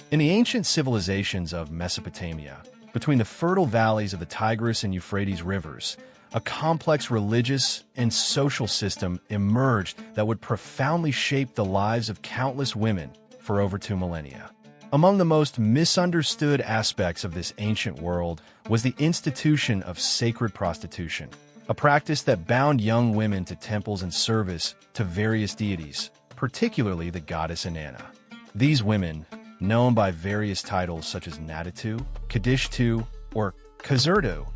In the ancient civilizations of Mesopotamia, between the fertile valleys of the Tigris and Euphrates rivers, a complex religious and social system emerged that would profoundly shape the lives of countless women for over 2 millennia. Among the most misunderstood aspects of this ancient world was the institution of sacred prostitution, a practice that bound young women to temples and service to various deities, particularly the goddess Inanna. These women, known by various titles such as Natatu, Kadishtu, or Kazurdu,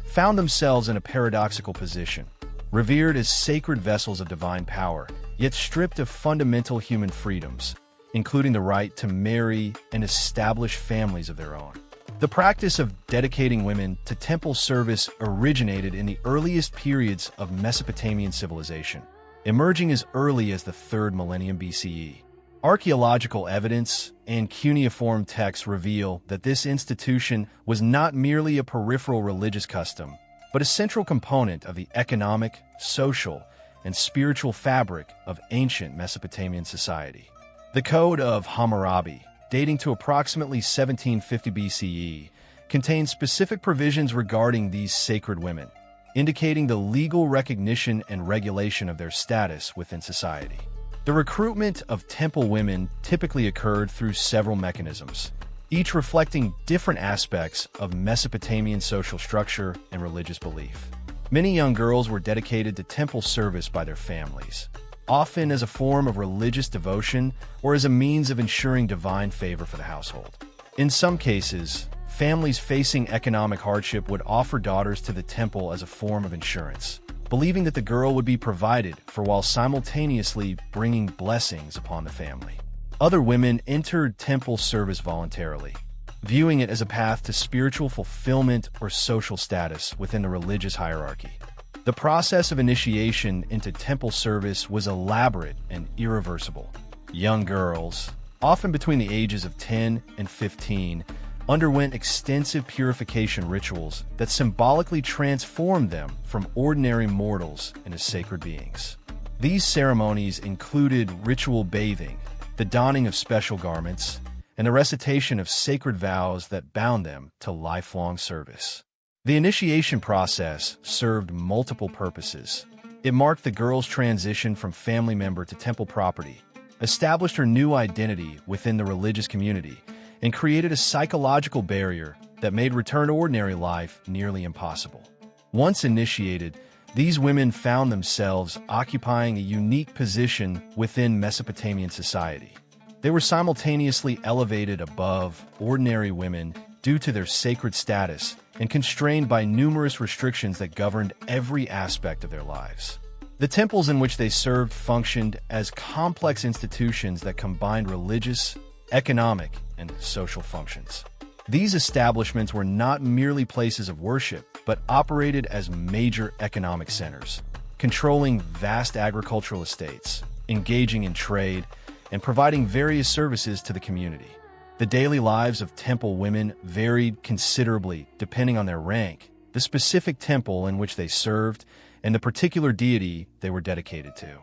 found themselves in a paradoxical position, revered as sacred vessels of divine power, yet stripped of fundamental human freedoms, including the right to marry and establish families of their own. The practice of dedicating women to temple service originated in the earliest periods of Mesopotamian civilization, emerging as early as the 3rd millennium BCE. Archaeological evidence and cuneiform texts reveal that this institution was not merely a peripheral religious custom, but a central component of the economic, social, and spiritual fabric of ancient Mesopotamian society. The Code of Hammurabi, dating to approximately 1750 BCE, contains specific provisions regarding these sacred women, indicating the legal recognition and regulation of their status within society. The recruitment of temple women typically occurred through several mechanisms, each reflecting different aspects of Mesopotamian social structure and religious belief. Many young girls were dedicated to temple service by their families, often as a form of religious devotion or as a means of ensuring divine favor for the household. In some cases, families facing economic hardship would offer daughters to the temple as a form of insurance, believing that the girl would be provided for while simultaneously bringing blessings upon the family. Other women entered temple service voluntarily, viewing it as a path to spiritual fulfillment or social status within the religious hierarchy. The process of initiation into temple service was elaborate and irreversible. Young girls, often between the ages of 10 and 15, underwent extensive purification rituals that symbolically transformed them from ordinary mortals into sacred beings. These ceremonies included ritual bathing, the donning of special garments, and the recitation of sacred vows that bound them to lifelong service. The initiation process served multiple purposes. It marked the girl's transition from family member to temple property, established her new identity within the religious community, and created a psychological barrier that made return to ordinary life nearly impossible. Once initiated, these women found themselves occupying a unique position within Mesopotamian society. They were simultaneously elevated above ordinary women due to their sacred status and constrained by numerous restrictions that governed every aspect of their lives. The temples in which they served functioned as complex institutions that combined religious, economic, and social functions. These establishments were not merely places of worship, but operated as major economic centers, controlling vast agricultural estates, engaging in trade, and providing various services to the community. The daily lives of temple women varied considerably depending on their rank, the specific temple in which they served, and the particular deity they were dedicated to.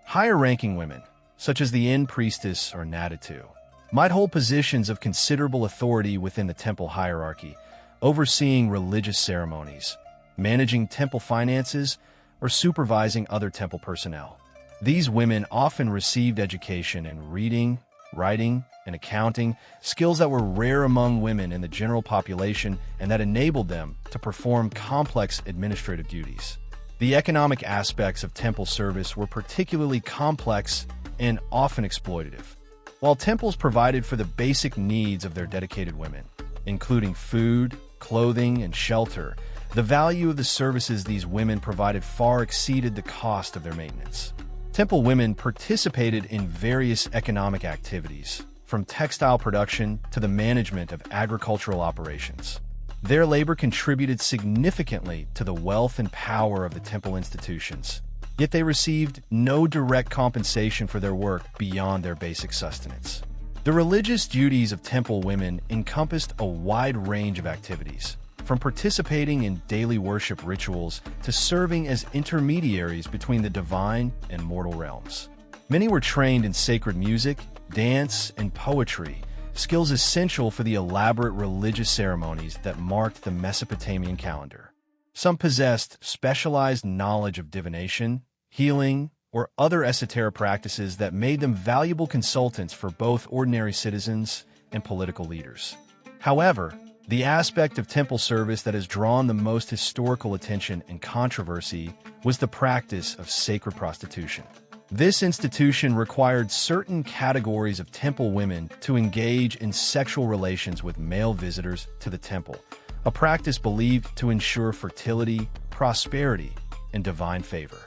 Higher-ranking women, such as the priestess or Natatu, might hold positions of considerable authority within the temple hierarchy, overseeing religious ceremonies, managing temple finances, or supervising other temple personnel. These women often received education in reading, writing, and accounting, skills that were rare among women in the general population and that enabled them to perform complex administrative duties. The economic aspects of temple service were particularly complex and often exploitative. While temples provided for the basic needs of their dedicated women, including food, clothing, and shelter, the value of the services these women provided far exceeded the cost of their maintenance. Temple women participated in various economic activities, from textile production to the management of agricultural operations. Their labor contributed significantly to the wealth and power of the temple institutions, yet they received no direct compensation for their work beyond their basic sustenance. The religious duties of temple women encompassed a wide range of activities, from participating in daily worship rituals to serving as intermediaries between the divine and mortal realms. Many were trained in sacred music, dance, and poetry, skills essential for the elaborate religious ceremonies that marked the Mesopotamian calendar. Some possessed specialized knowledge of divination, healing, or other esoteric practices that made them valuable consultants for both ordinary citizens and political leaders. However, the aspect of temple service that has drawn the most historical attention and controversy was the practice of sacred prostitution. This institution required certain categories of temple women to engage in sexual relations with male visitors to the temple, a practice believed to ensure fertility, prosperity, and divine favor.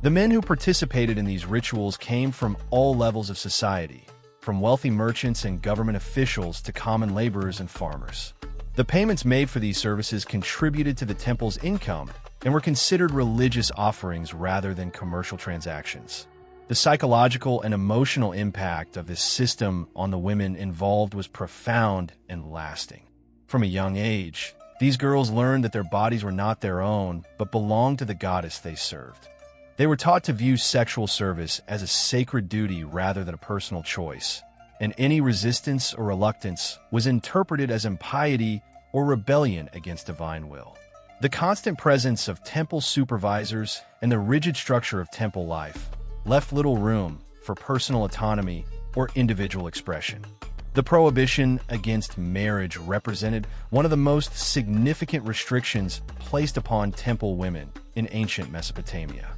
The men who participated in these rituals came from all levels of society, from wealthy merchants and government officials to common laborers and farmers. The payments made for these services contributed to the temple's income and were considered religious offerings rather than commercial transactions. The psychological and emotional impact of this system on the women involved was profound and lasting. From a young age, these girls learned that their bodies were not their own, but belonged to the goddess they served. They were taught to view sexual service as a sacred duty rather than a personal choice, and any resistance or reluctance was interpreted as impiety or rebellion against divine will. The constant presence of temple supervisors and the rigid structure of temple life left little room for personal autonomy or individual expression. The prohibition against marriage represented one of the most significant restrictions placed upon temple women in ancient Mesopotamia.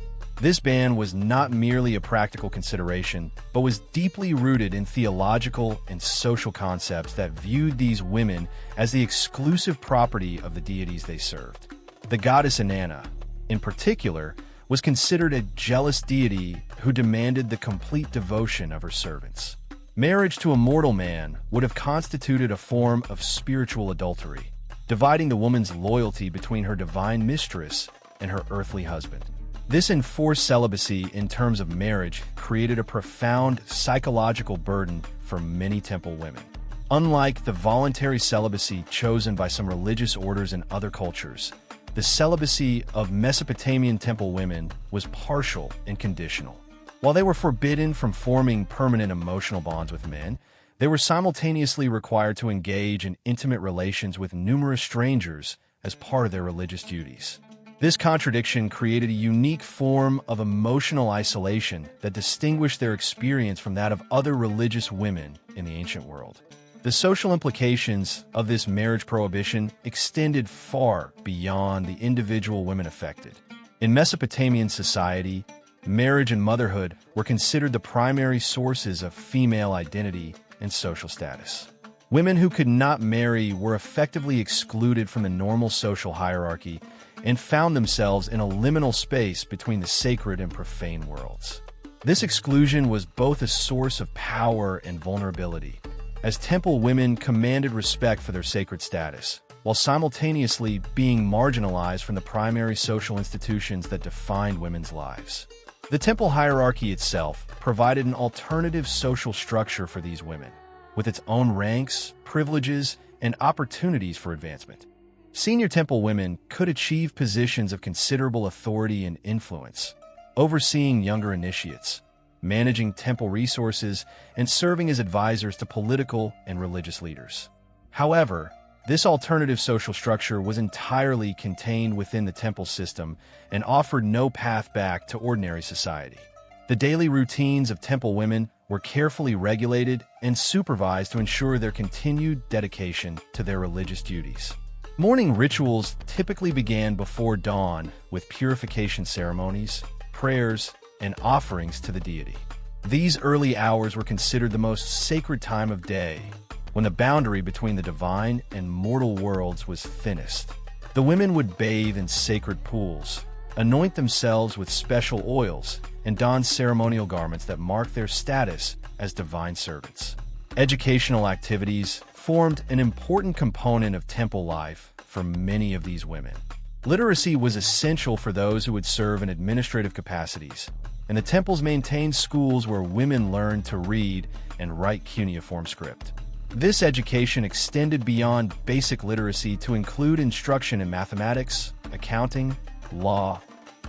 This ban was not merely a practical consideration, but was deeply rooted in theological and social concepts that viewed these women as the exclusive property of the deities they served. The goddess Inanna, in particular, was considered a jealous deity who demanded the complete devotion of her servants. Marriage to a mortal man would have constituted a form of spiritual adultery, dividing the woman's loyalty between her divine mistress and her earthly husband. This enforced celibacy in terms of marriage created a profound psychological burden for many temple women. Unlike the voluntary celibacy chosen by some religious orders in other cultures, the celibacy of Mesopotamian temple women was partial and conditional. While they were forbidden from forming permanent emotional bonds with men, they were simultaneously required to engage in intimate relations with numerous strangers as part of their religious duties. This contradiction created a unique form of emotional isolation that distinguished their experience from that of other religious women in the ancient world. The social implications of this marriage prohibition extended far beyond the individual women affected. In Mesopotamian society, marriage and motherhood were considered the primary sources of female identity and social status. Women who could not marry were effectively excluded from the normal social hierarchy and found themselves in a liminal space between the sacred and profane worlds. This exclusion was both a source of power and vulnerability, as temple women commanded respect for their sacred status, while simultaneously being marginalized from the primary social institutions that defined women's lives. The temple hierarchy itself provided an alternative social structure for these women, with its own ranks, privileges, and opportunities for advancement. Senior temple women could achieve positions of considerable authority and influence, overseeing younger initiates, managing temple resources, and serving as advisors to political and religious leaders. However, this alternative social structure was entirely contained within the temple system and offered no path back to ordinary society. The daily routines of temple women were carefully regulated and supervised to ensure their continued dedication to their religious duties. Morning rituals typically began before dawn with purification ceremonies, prayers, and offerings to the deity. These early hours were considered the most sacred time of day, when the boundary between the divine and mortal worlds was thinnest. The women would bathe in sacred pools, anoint themselves with special oils, and don ceremonial garments that marked their status as divine servants. Educational activities formed an important component of temple life for many of these women. Literacy was essential for those who would serve in administrative capacities, and the temples maintained schools where women learned to read and write cuneiform script. This education extended beyond basic literacy to include instruction in mathematics, accounting, law,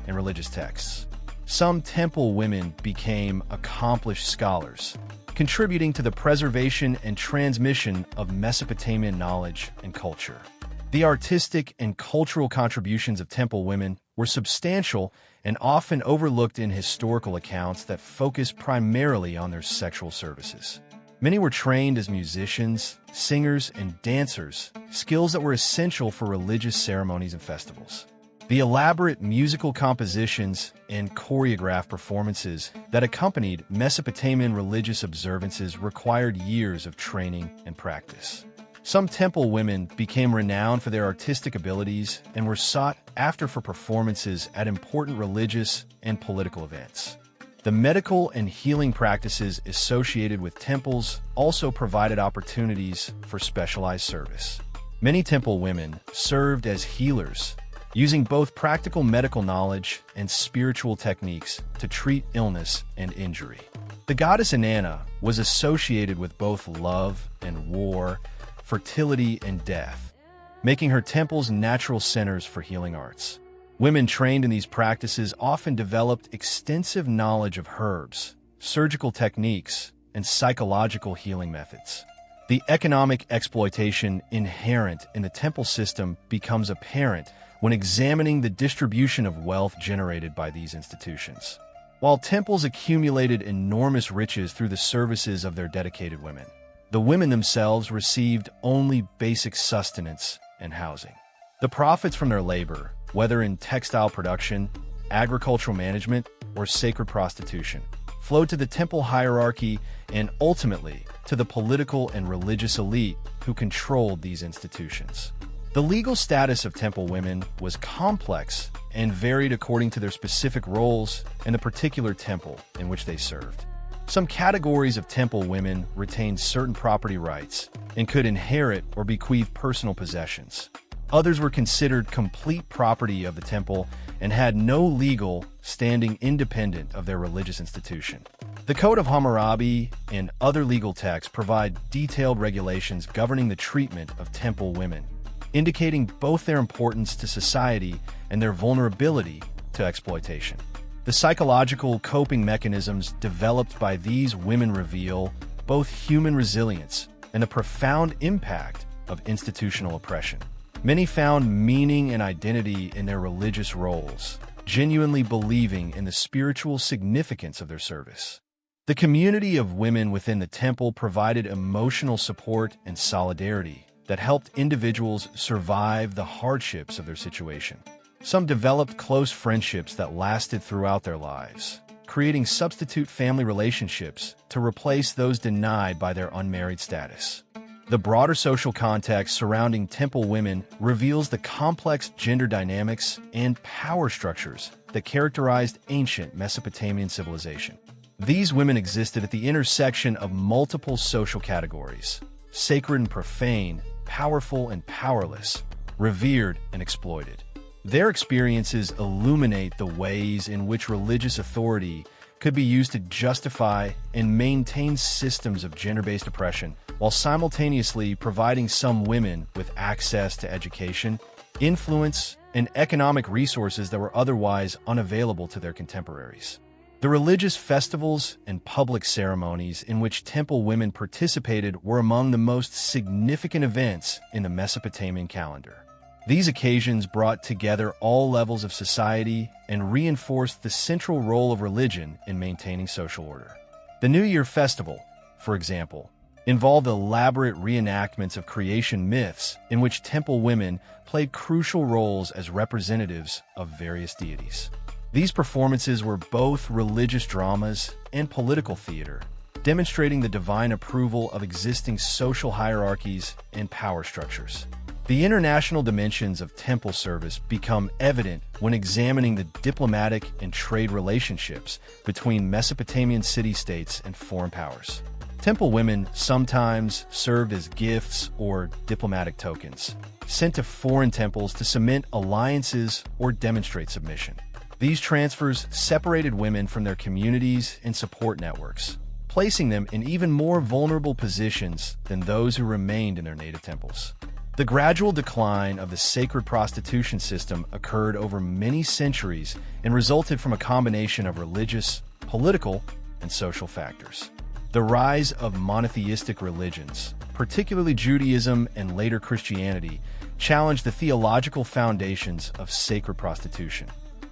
and religious texts. Some temple women became accomplished scholars, contributing to the preservation and transmission of Mesopotamian knowledge and culture. The artistic and cultural contributions of temple women were substantial and often overlooked in historical accounts that focus primarily on their sexual services. Many were trained as musicians, singers, and dancers, skills that were essential for religious ceremonies and festivals. The elaborate musical compositions and choreographed performances that accompanied Mesopotamian religious observances required years of training and practice. Some temple women became renowned for their artistic abilities and were sought after for performances at important religious and political events. The medical and healing practices associated with temples also provided opportunities for specialized service. Many temple women served as healers, using both practical medical knowledge and spiritual techniques to treat illness and injury. The goddess Inanna was associated with both love and war, fertility and death, making her temples natural centers for healing arts. Women trained in these practices often developed extensive knowledge of herbs, surgical techniques, and psychological healing methods. The economic exploitation inherent in the temple system becomes apparent when examining the distribution of wealth generated by these institutions. While temples accumulated enormous riches through the services of their dedicated women, the women themselves received only basic sustenance and housing. The profits from their labor, whether in textile production, agricultural management, or sacred prostitution, flowed to the temple hierarchy and ultimately to the political and religious elite who controlled these institutions. The legal status of temple women was complex and varied according to their specific roles and the particular temple in which they served. Some categories of temple women retained certain property rights and could inherit or bequeath personal possessions. Others were considered complete property of the temple and had no legal standing independent of their religious institution. The Code of Hammurabi and other legal texts provide detailed regulations governing the treatment of temple women, indicating both their importance to society and their vulnerability to exploitation. The psychological coping mechanisms developed by these women reveal both human resilience and the profound impact of institutional oppression. Many found meaning and identity in their religious roles, genuinely believing in the spiritual significance of their service. The community of women within the temple provided emotional support and solidarity that helped individuals survive the hardships of their situation. Some developed close friendships that lasted throughout their lives, creating substitute family relationships to replace those denied by their unmarried status. The broader social context surrounding temple women reveals the complex gender dynamics and power structures that characterized ancient Mesopotamian civilization. These women existed at the intersection of multiple social categories: sacred and profane, powerful and powerless, revered and exploited. Their experiences illuminate the ways in which religious authority could be used to justify and maintain systems of gender-based oppression, while simultaneously providing some women with access to education, influence, and economic resources that were otherwise unavailable to their contemporaries. The religious festivals and public ceremonies in which temple women participated were among the most significant events in the Mesopotamian calendar. These occasions brought together all levels of society and reinforced the central role of religion in maintaining social order. The New Year festival, for example, involved elaborate reenactments of creation myths in which temple women played crucial roles as representatives of various deities. These performances were both religious dramas and political theater, demonstrating the divine approval of existing social hierarchies and power structures. The international dimensions of temple service become evident when examining the diplomatic and trade relationships between Mesopotamian city-states and foreign powers. Temple women sometimes served as gifts or diplomatic tokens, sent to foreign temples to cement alliances or demonstrate submission. These transfers separated women from their communities and support networks, placing them in even more vulnerable positions than those who remained in their native temples. The gradual decline of the sacred prostitution system occurred over many centuries and resulted from a combination of religious, political, and social factors. The rise of monotheistic religions, particularly Judaism and later Christianity, challenged the theological foundations of sacred prostitution.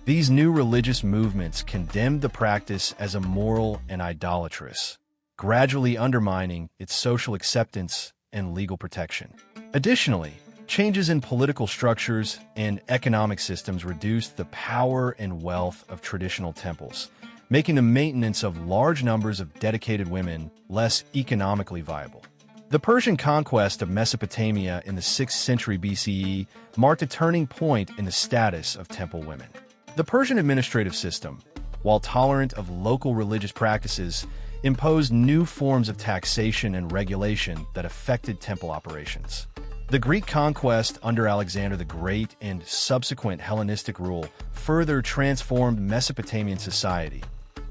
These new religious movements condemned the practice as immoral and idolatrous, gradually undermining its social acceptance and legal protection. Additionally, changes in political structures and economic systems reduced the power and wealth of traditional temples, making the maintenance of large numbers of dedicated women less economically viable. The Persian conquest of Mesopotamia in the 6th century BCE marked a turning point in the status of temple women. The Persian administrative system, while tolerant of local religious practices, imposed new forms of taxation and regulation that affected temple operations. The Greek conquest under Alexander the Great and subsequent Hellenistic rule further transformed Mesopotamian society,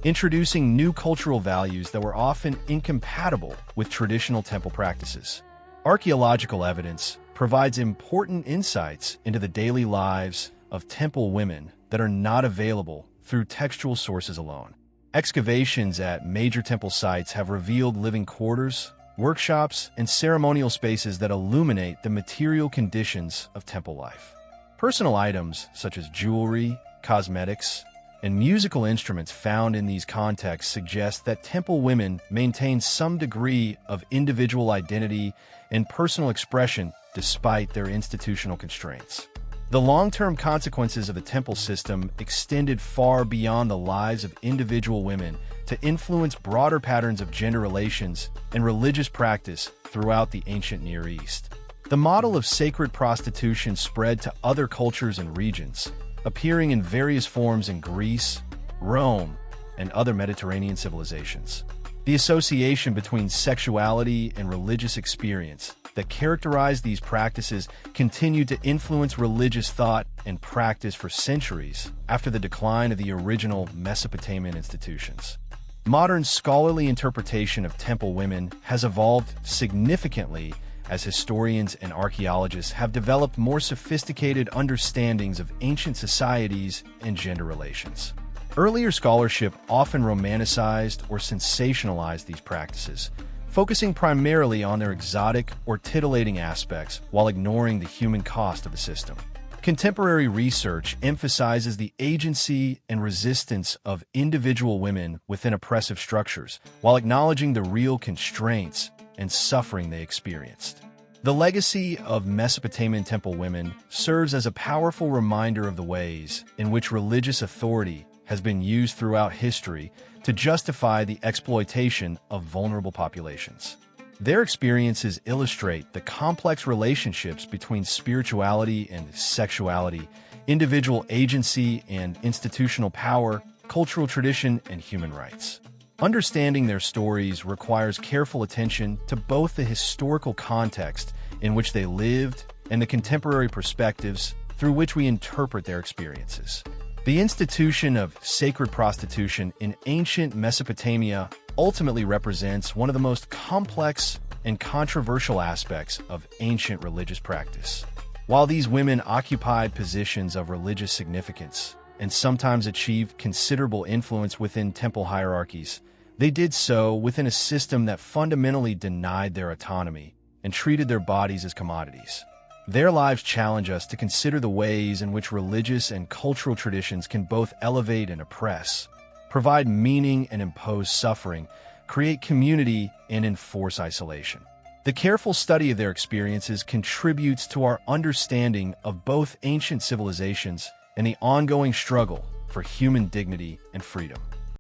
introducing new cultural values that were often incompatible with traditional temple practices. Archaeological evidence provides important insights into the daily lives of temple women that are not available through textual sources alone. Excavations at major temple sites have revealed living quarters, workshops, and ceremonial spaces that illuminate the material conditions of temple life. Personal items such as jewelry, cosmetics, and musical instruments found in these contexts suggest that temple women maintained some degree of individual identity and personal expression despite their institutional constraints. The long-term consequences of the temple system extended far beyond the lives of individual women to influence broader patterns of gender relations and religious practice throughout the ancient Near East. The model of sacred prostitution spread to other cultures and regions, appearing in various forms in Greece, Rome, and other Mediterranean civilizations. The association between sexuality and religious experience that characterized these practices continued to influence religious thought and practice for centuries after the decline of the original Mesopotamian institutions. Modern scholarly interpretation of temple women has evolved significantly as historians and archaeologists have developed more sophisticated understandings of ancient societies and gender relations. Earlier scholarship often romanticized or sensationalized these practices, focusing primarily on their exotic or titillating aspects while ignoring the human cost of the system. Contemporary research emphasizes the agency and resistance of individual women within oppressive structures, while acknowledging the real constraints and suffering they experienced. The legacy of Mesopotamian temple women serves as a powerful reminder of the ways in which religious authority has been used throughout history to justify the exploitation of vulnerable populations. Their experiences illustrate the complex relationships between spirituality and sexuality, individual agency and institutional power, cultural tradition, and human rights. Understanding their stories requires careful attention to both the historical context in which they lived and the contemporary perspectives through which we interpret their experiences. The institution of sacred prostitution in ancient Mesopotamia ultimately represents one of the most complex and controversial aspects of ancient religious practice. While these women occupied positions of religious significance and sometimes achieved considerable influence within temple hierarchies, they did so within a system that fundamentally denied their autonomy and treated their bodies as commodities. Their lives challenge us to consider the ways in which religious and cultural traditions can both elevate and oppress, provide meaning and impose suffering, create community and enforce isolation. The careful study of their experiences contributes to our understanding of both ancient civilizations and the ongoing struggle for human dignity and freedom.